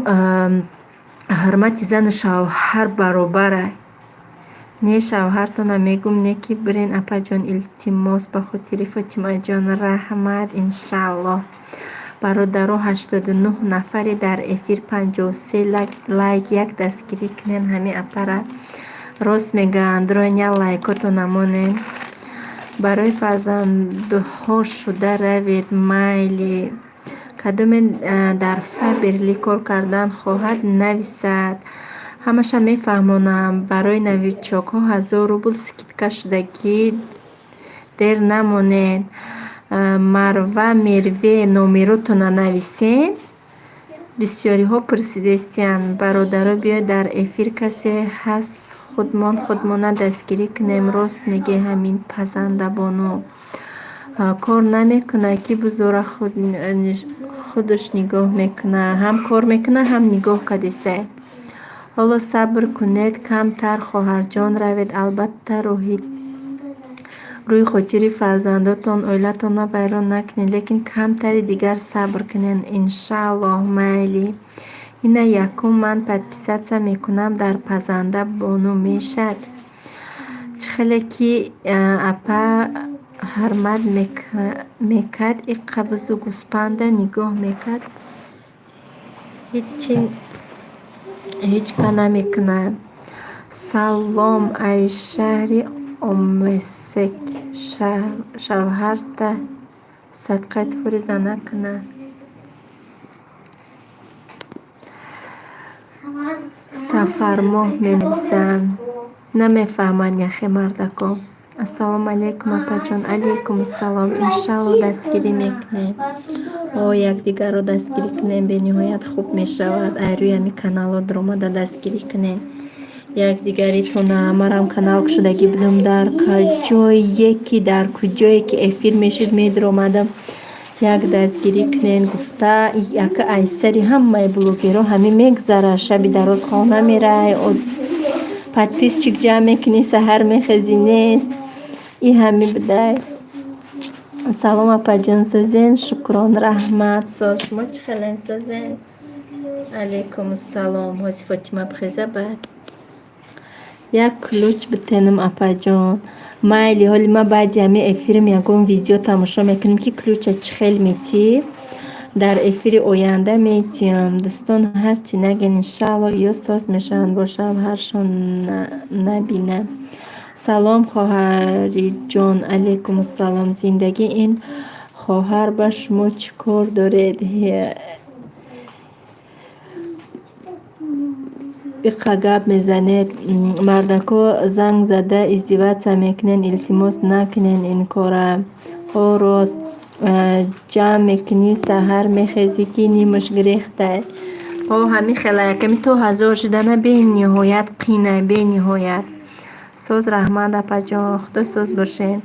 ҳурмати зану шавҳар баробара. Не шавҳартона мегум не ки бирен апаҷон илтимос ба хотири Фотимаҷон раҳмат иншааллоҳ. бародаро 89 нафаре дар эфир 53 лайк як дастгирӣ кунен ҳами апара. рост мегӯянд роня лайкото намонем. барои фарзандҳо шуда равед майли. кадоме дар фаберли кор кардан хоҳад нависад. ҳамаша мефаҳмонам. барои новичокҳо 1000 рубл скидка шудагӣ дер намонед. марва мерве номеротона нависен. бисёриҳо пурсидестиянд бародаро биёед дар эфир касе ҳаст худмона дастгирӣ кунем. рост мегӯ ҳамин пазандабоно кор намекунад ки бузора худаш нигоҳ мекунад. ҳам кор мекунад ҳам нигоҳ кардистай. ҳоло сабр кунед камтар хоҳарҷон равед. албатта рӯи хотири фарзандотон оилатонро вайрон накунед. лекин камтари дигар сабр кунед иншааллоҳ майли. ина якум ман подписатсия мекунам дар пазанда бону мешад. чихеле ки апа ҳурмат мекард иққа бизу гӯспанда нигоҳ мекард ҳечка намекунад. салом ай шаҳри омесек шавҳарта садқаи фурӯза накунад. сафармоҳ менависанд. намефаҳманд яхе мардако. ассалому алайкум апаҷон. алайкум ассалом. иншаалло дастгирӣ мекунем. якдигарро дастгирӣ кунем бениҳоят хуб мешавад. айрӯи ҳами каналҳо диромада дастгирӣ кунем. якдигаритона марам канал кушодагӣ будум дар куҷое ки эфир мешид медиромадам як дастгирӣ кунен гуфта яка айсари ҳамаи блогерҳо ҳамин мегузара. шаби дароз хона мерай подписчик ҷамъ мекунӣ саҳар мехезӣ нест и ҳами будай. салом апаҷон созен шукрон раҳмат соз шумо чӣ хелен созен. алайкум ассалом. ҳози фотима бихеза бад як ключ бутенам апаҷон. майли ҳоли ма баъди ҳами эфирим ягон видео тамошо мекунем ки ключа чӣ хел метӣ дар эфири оянда метиям. дӯстон ҳарчи наген иншаалло ё соз мешаванд бо шавҳаршон набинам. салом хоҳариҷон. алайкум ассалом. зиндагӣ ин хоҳар ба шумо чӣ кор доред. иққа гап мезанед. мардако занг зада издиватсия мекунен. илтимос накунен ин кора. рост ҷамъ мекунӣ саҳар мехезӣ ки нимуш гирехтай. ҳами хела яками то 1000 шудана бениҳоят қинай бениҳоят. соз раҳмат апаҷон. худо соз бошен.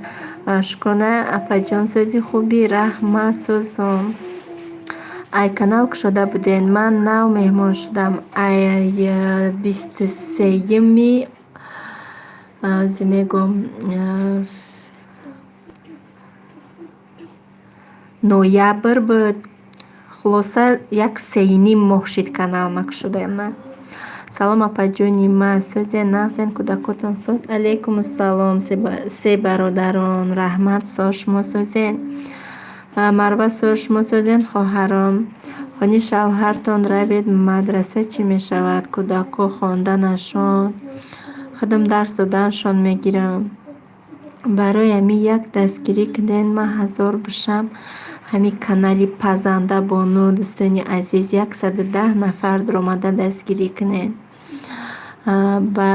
шукрона апаҷон сози хуби раҳмат созом. ай канал кушода буден. ман нав меҳмон шудам. ай 23 зимегом ноябр буд. хулоса як 3.5 моҳ шид канал ма кушодама. салом апаҷони ма созе нағзен кӯдакотон соз. алайкум ассалом се бародарон раҳмат соз шумо созен. марва соз шумо созен хоҳарам. хони шавҳартон равед мадраса чӣ мешавад. кӯдако хонданашон худам дарс доданашон мегирам. барои ҳами як дастгирӣ кунен. ма 1000 бишам ҳами канали пазанда бону дӯстони азиз 110 нафар диромада дастгирӣ кунен. ба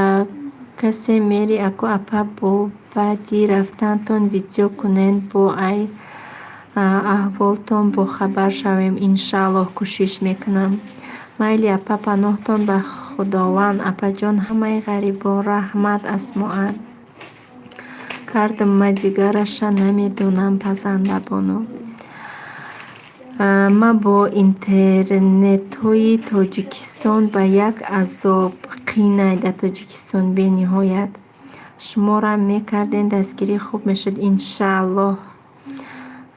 касе мери ако апа бо баъди рафтантон видео кунен бо ай аҳволтон бохабар шавем. иншааллоҳ кӯшиш мекунам. майли апа паноҳтон ба худованд. апаҷон ҳамаи ғарибон раҳмат асмоан кардам. ма дигараша намедонам пазандабоно. ма бо интернетҳои тоҷикистон ба як азоб қинай дар тоҷикистон бениҳоят. шуморо мекарден дастгирӣ хуб мешуд иншааллоҳ.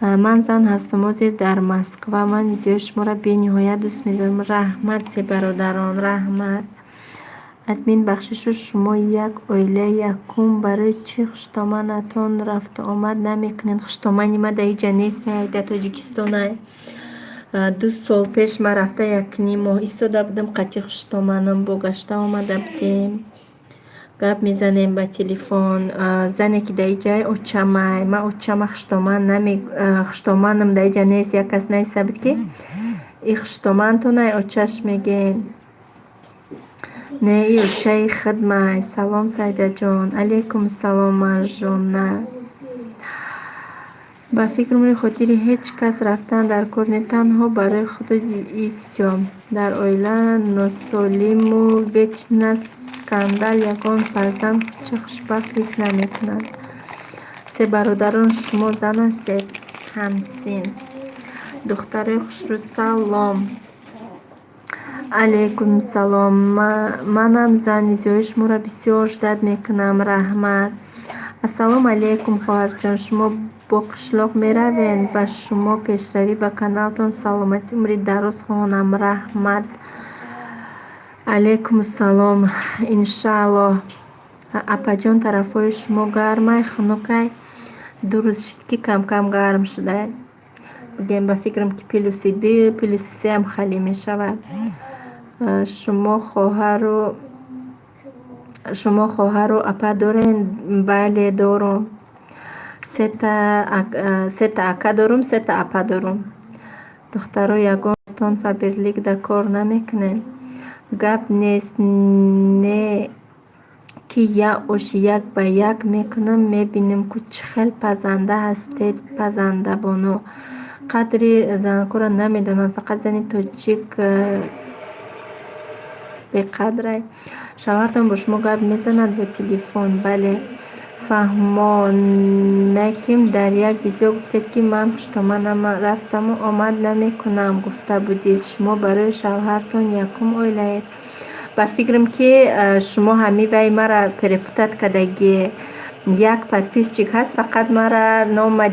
ман зан ҳастам озир дар Москва. Ман видеои шуморо бениҳоят дӯст медорам. Раҳмат се бародарон, раҳмат. админ бахшишу шумо як оила якум барои чӣ хуштоманатон рафту омад намекунед? Хуштоман нима дар иҷа нестае, дар Тоҷикистонае. 2 сол пеш ман рафта 1 моҳ истода будам, қатъи хуштоманам бо гашта омада будем, гап мезанем ба телефон. зане ки дар иҷа очамай, ман очама хуштоманам дар иҷа нест. як кас наистабуд ки и хуштомантонай очаш меген. Не и очаи хидмай. Салом Сайдаҷон. Алейкум салом марҷона. ба фикрмури хотири ҳеҷ кас рафтан дар кор не танҳо барои худу и всё. Дар оила носолиму вечна скандал ягон фарзанд чӣ хушбахт ҳис намекунад. се бародарон шумо зан ҳастед ҳамсин. духтарои хушрӯ салом. алейкум салом. манам зан видеои шуморо бисёр ждат мекунам. раҳмат. ассалому алейкум хоҳарҷон, шумо бо қишлоқ меравед? ба шумо пешравӣ, ба каналтон саломатӣ, умри дароз хоҳонам. раҳмат. алейкум салом. иншааллоҳ. апаҷон тарафҳои шумо гармай, хунукай? 2 рӯз шид ки кам кам гарм шуда. бигем ба фикрам ки +2 +3 ам хали мешавад. шумо хоҳару апа дорен? бале дорум. 3 та ака дорум, 3 та апа дорум. духтаро ягонатон фаберлик да кор намекунед? гап нест, не ки я оши як ба як мекунам. мебинем ку чӣ хел пазанда ҳастед. пазандабоно қадри занакора намедонанд, фақат зани тоҷик беқадрай. шавҳартон бо шумо гап мезанад бо телефон? бале. фаҳмонаким дар як видео гуфтед ки ман хуштоманам рафтаму омад намекунам гуфта будед. шумо барои шавҳартон якум оилаед? ба фикрам ки шумо ҳамивай мара перепутат кардаги. як подписчик ҳаст, фақат мара нома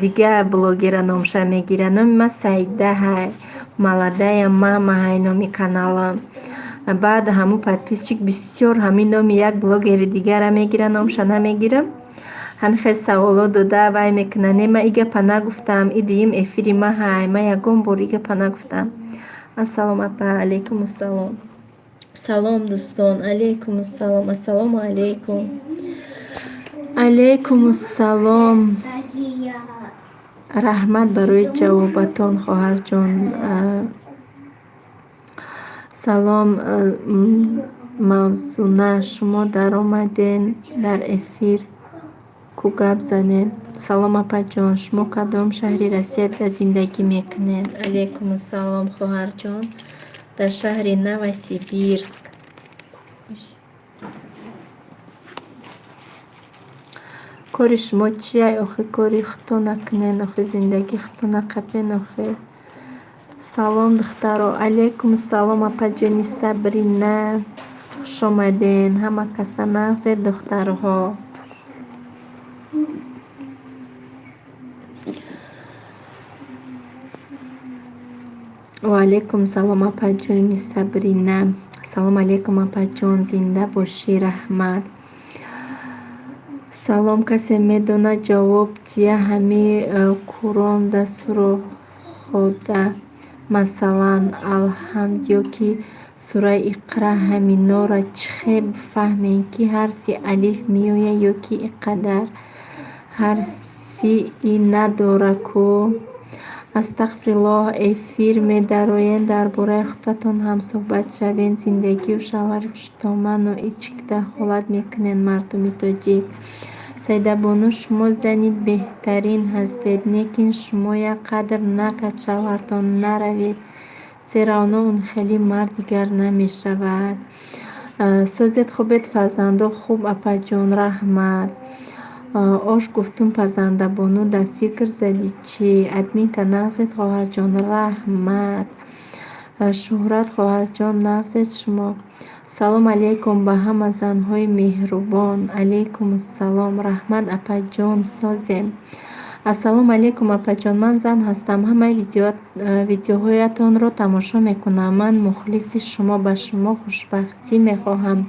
дига блогера номша мегира. номи ман Саида ҳай, молодая мама ҳай номи каналам. баъд ҳамун подписчик бисёр ҳамин номи як блогери дигара мегира, номша намегирам. ҳамин хел саволот дода вай мекуна. не ман и гапа нагуфтам, и диим эфири ма ҳай, ман ягон бор и гапа нагуфтам. ассалому апа. алейкум ассалом. салом дӯстон. алейкум ассалом. ассалому алейкум. алейкум ассалом. раҳмат барои ҷавоботон хоҳарҷон. салом мавзуна, шумо даромаден дар эфир ку гап занед. салом апаҷон, шумо кадом шаҳри Россияда зиндагӣ мекунед? алейкум ассалом хоҳарҷон, дар шаҳри Новосибирск. кори шумо чия? охи кори худто накунед, охи зиндагӣ худто нақапен. охи салом духтаро. алейкум салом апаҷони Сабрина, хуш омаден. ҳама каса нағзед духтарҳо. ва алейкум салом апаҷони Сабрина. салом алейкум апаҷон, зинда бошӣ. раҳмат. салом, касе медонад ҷавоб тия ҳами куронда сурохода, масалан алҳамд ёки сураи иқра, ҳаминора чихе бифаҳмем ки ҳарфи алиф меояд ёки иқадар ҳарфи и надора ку? астағфируллоҳ. эфир медароен дар бораи худатон ҳам суҳбат шавен. зиндагию шавҳари хуштоману и чӣ дахолат мекунед мардуми тоҷик? Саидабону, шумо зани беҳтарин ҳастед, лекин шумо як қадр накад шавҳартон наравед, зеро он хеле мард дигар намешавад. созед хубед фарзандо хуб апаҷон. раҳмат. ош гуфтум пазандабону дар фикр зади чӣ? админка нағзед хоҳарҷон. раҳмат. шӯҳрат хоҳарҷон нағзед шумо. салом алейкум ба ҳама занҳои меҳрубон. алейкум ассалом. раҳмат апаҷон. созем. ассалому алейкум апаҷон, ман зан ҳастам. Ҳамаи видеоҳоятонро тамошо мекунам. Ман мухлиси шумо, ба шумо хушбахтӣ мехоҳам.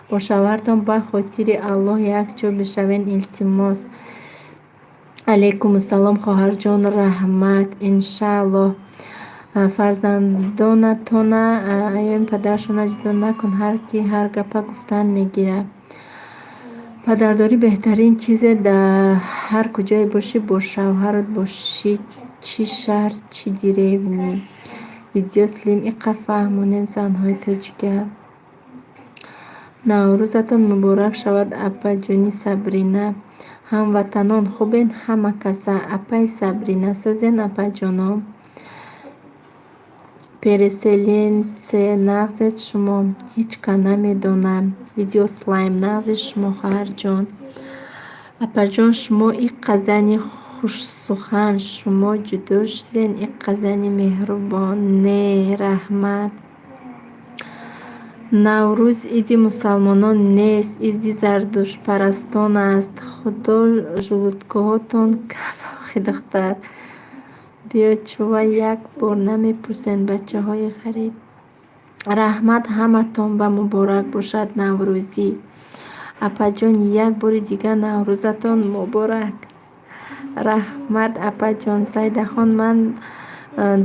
бо шавҳартон ба хотири Аллоҳ якҷо бишавен, илтимос. алейкум ассалом хоҳарҷон, раҳмат. иншааллоҳ фарзандонатона ёин падарашона ҷудо накун. ҳар ки ҳар гапа гуфтан мегирад. падардорӣ беҳтарин чизе. дар ҳар куҷое бошӣ, бо шавҳарат бошӣ, чӣ шаҳр, чӣ деревни. видео слим иқа фаҳмонед занҳои тоҷика. наврӯзатон муборак шавад апаҷони Сабрина. ҳамватанон хубен ҳама каса. апаи Сабрина созен апаҷоно. переселенце нағзет шумо ҳеҷ кан намедонам. видео слайм нағзи шумо хоҳарҷон. апаҷон шумо иқа зани хушсухан, шумо ҷудо шуден, иқа зани меҳрубон. не раҳмат. наврӯз иди мусалмонон нест, иди зардуштпарастон аст. худо жулудкоҳотон кафохи духтар. биё чува як бор намепурсен бачаҳои ғариб. раҳмат ҳаматон ба муборак бошад наврӯзӣ. апаҷон як бори дигар наврӯзатон муборак. раҳмат апаҷон. сайдахон ман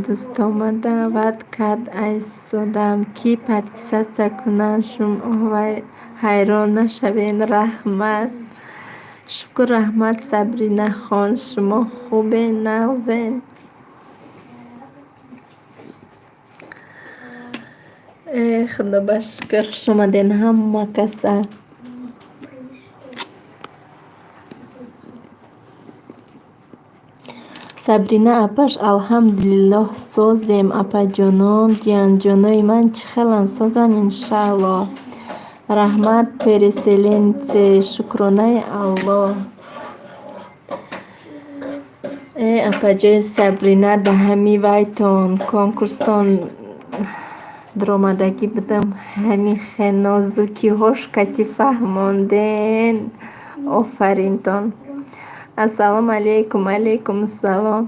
дӯстомадават кард айстодам ки подписатсия кунам. шумо ҳайрон нашавен. раҳмат. шукр раҳмат Сабринахон, шумо хубен, нағзен. худо ба шукр хуш омаден ҳама каса. Сабрина апаш алҳамдулиллоҳ созем апаҷоном. ҷиянҷонои ман чӣ хелан созан иншааллоҳ. раҳмат переселенце шукронаи Аллоҳ. апаҷои Сабрина даҳами вайтон конкурстон дуромадагӣ будам. ҳами хе нозукиҳош кати фаҳмонден. офаринтон. ассалому алейкум. алейкум ассалом.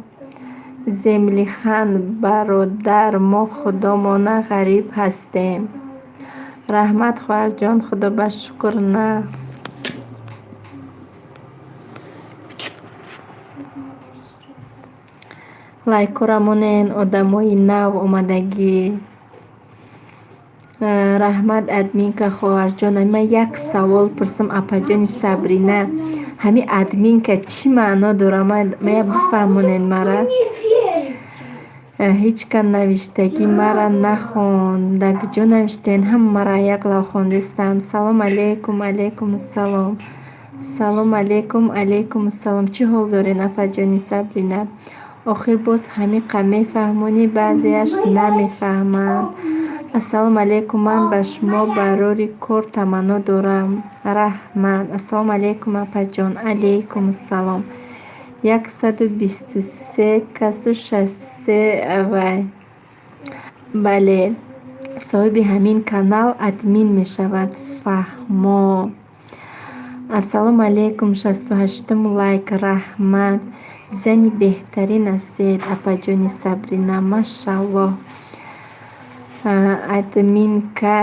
землихан бародар, мо худомона ғариб ҳастем. раҳмат хоҳарҷон, худо ба шукр. нағз. лайкора монен одамои нав омадагӣ. раҳмат админка хоҳарҷон. ман як савол пурсам апаҷони Сабрина. ҳами админка чӣ маъно дорад? мая бифаҳмонед мара. ҳеҷ кан навиштагӣ мара нахон. дар куҷо навиштен? ҳама мара як лав хондистам. салом алейкум. алейкум ассалом. салом алейкум. алейкум ассалом. чӣ ҳол доред апаҷони Сабрина? охир боз ҳамиқа мефаҳмонӣ, баъзеаш намефаҳманд. ассалому алейкум. ман ба шумо барори кор таманно дорам. раҳмат. ассалому алейкум апаҷон. алейкум ассалом. 123 63 вай. бале, соҳиби ҳамин канал админ мешавад. фаҳмо. ассалому алейкум. 68 лайк. раҳмат. зани беҳтарин ҳастед апаҷони Сабрина. машааллоҳ. админка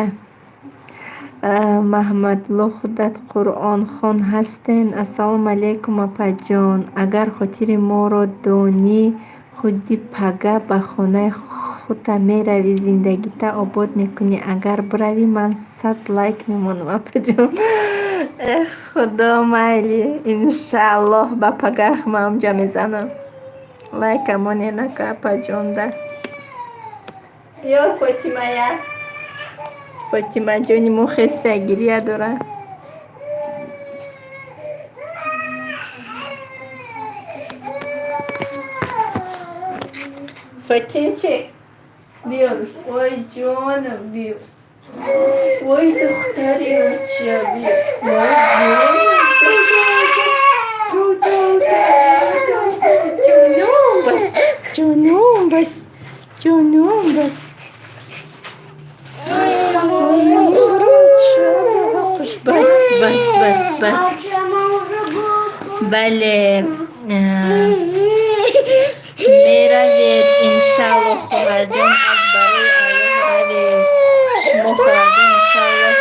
маҳмадло худат қуръонхон ҳастен. ассалому алейкум апаҷон. агар хотири моро донӣ, худи пага ба хонаи хута меравӣ, зиндагита обод мекунӣ. агар биравӣ, ман 100 лайк мемонам апаҷон. худо майли, иншааллоҳ ба пагаҳ ман онҷа мезанам. лайкамоненака апаҷонда. биёр фотимая. фотима ҷони мо хеста гирия дора. фотимчик биёр. ой ҷонам биё. ой духтари уча биё. ҷоном бас. ҷоном бас. ҷоном бас. бас. бале, میروید انشالله خواهرجان از برای الله روید شما خواهرجان انشالله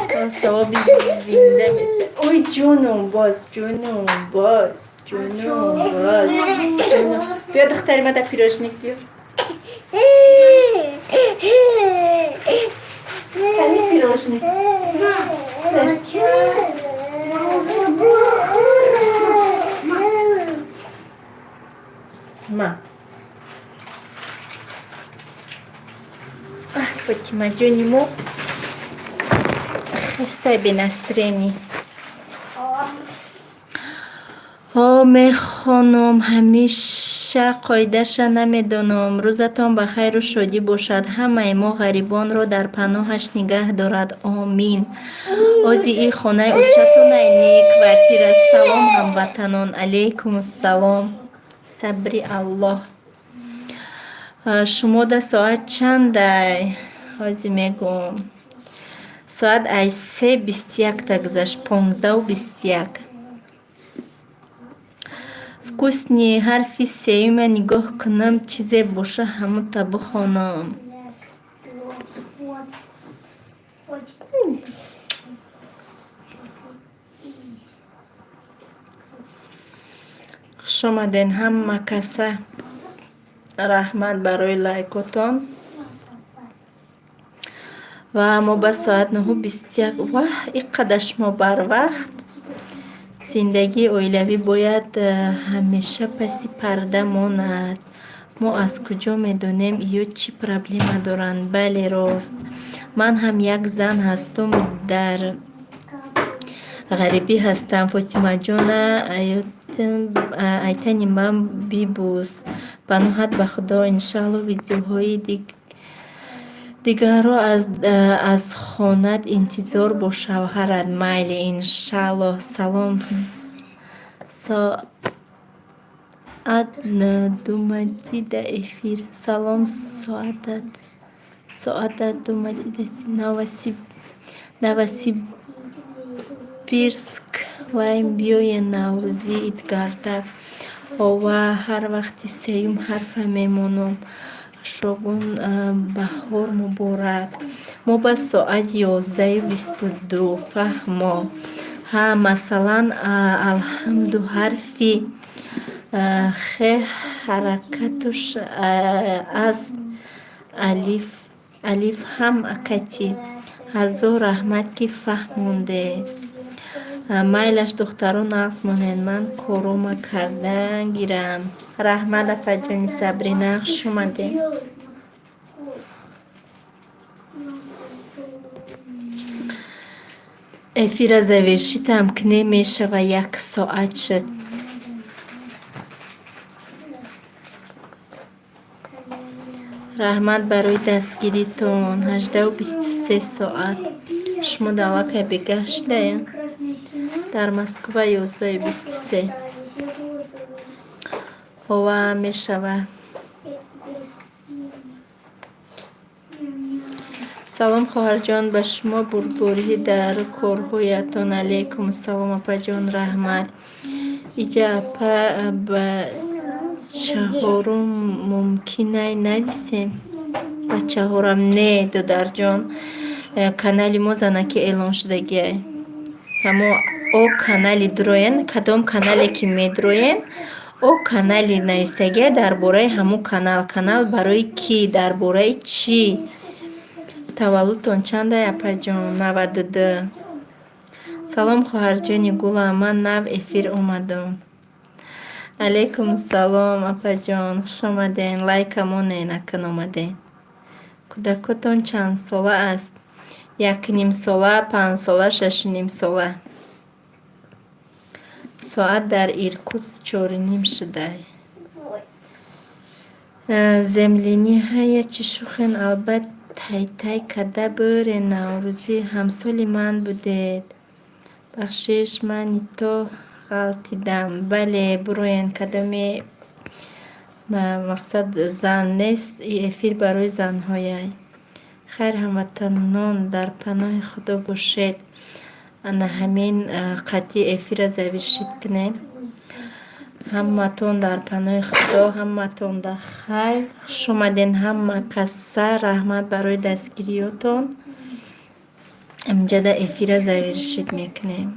که ثواب زنده میده. اوی جونم باز جونم باز بیا دختری ما در پیروژنیک بیا همین پیروژنیک ما فاطمه جونی مو خسته به نسترینی خانم همیشه قایدش نمیدانم روزتان بخیر و شادی باشد همه ما غریبان را در پناهش نگه دارد آمین آزی ای خانه اوچتون نیک کورتیر سلام هموطنان علیکم السلام صبری الله شما در ساعت چنده آزی میگم ساعت ای 3:21 تا گذشت 15:21 вкусни حرفی سیوم نگاه کنم چیزی باشه همون تا بخوانم خوش آمدین همه کسا رحمت برای لایکاتان و ما به ساعت 9:21 و اینقدرش ما بر وقت زندگی اویلوی باید همیشه پسی پرده ماند ما از کجا میدونیم ایو چی پرابلم دارن بله راست من هم یک زن هستم در غریبی هستم فاطمه جان ایتنی من بیبوس پناهت به خدا انشالله ویدیوهای دیگر را از خانت انتظار با شوهرت میل انشالله سلام ساعت دومتی در افیر سلام ساعت دومتی دستی نوسی پیرسک لایم بیوی نوروزی ادگارده و هر وقتی سیم حرف میمونم شگون بهار مبارک ما به ساعت 11:22 فهمو ها مثلا الحمد حرفی خ حرکتش است الف هم اکتی هزار رحمت که فهمونده مایلش دختران نقص مانند من کروما کردن گیرم رحمت فجانی صبری نقش اومده افیر زویرشی تمکنه میشه و 1 ساعت شد رحمت برای دستگیریتون 18:23 ساعت شما دلکه بگشته در مسکو 11:23 و می شود سلام خواهر جان به شما بربوری در کارهایتان علیکم السلام اپا جان رحمت ایجا اپا به چهارم ممکنه نویسیم به چهارم نه دودر جان کانالی ما زنکی اعلان شدگی همو او کانالی دروین کدام کانالی که می دروین او کانالی نویسته درباره همو کانال برای کی درباره چی таваллудтон чанда апаҷон 92 салом хоҳарҷони гулам ман нав эфир омадам алайкум салом апаҷон хуш омаден лайкамоне накан омаден кӯдакотон чанд сола аст 1.5 сола 5 сола 6.5 сола соат дар иркутск 4.5 шудай землиниҳая чӣ шухен албат тай када буре наврӯзӣ ҳамсоли ман будед бахшиш мани то ғалтидам бале буроен кадоме мақсад зан нест эфир барои занҳояй хайр ҳамватанон дар паноҳи худо бошед ана ҳамин қатъи эфира завиршид кунем ҳаматон дар паноҳи Худо, ҳаматон дар хайр. Хуш омаден ҳама каса. Раҳмат барои дастгириётон. Амҷада эфира завершид мекунем.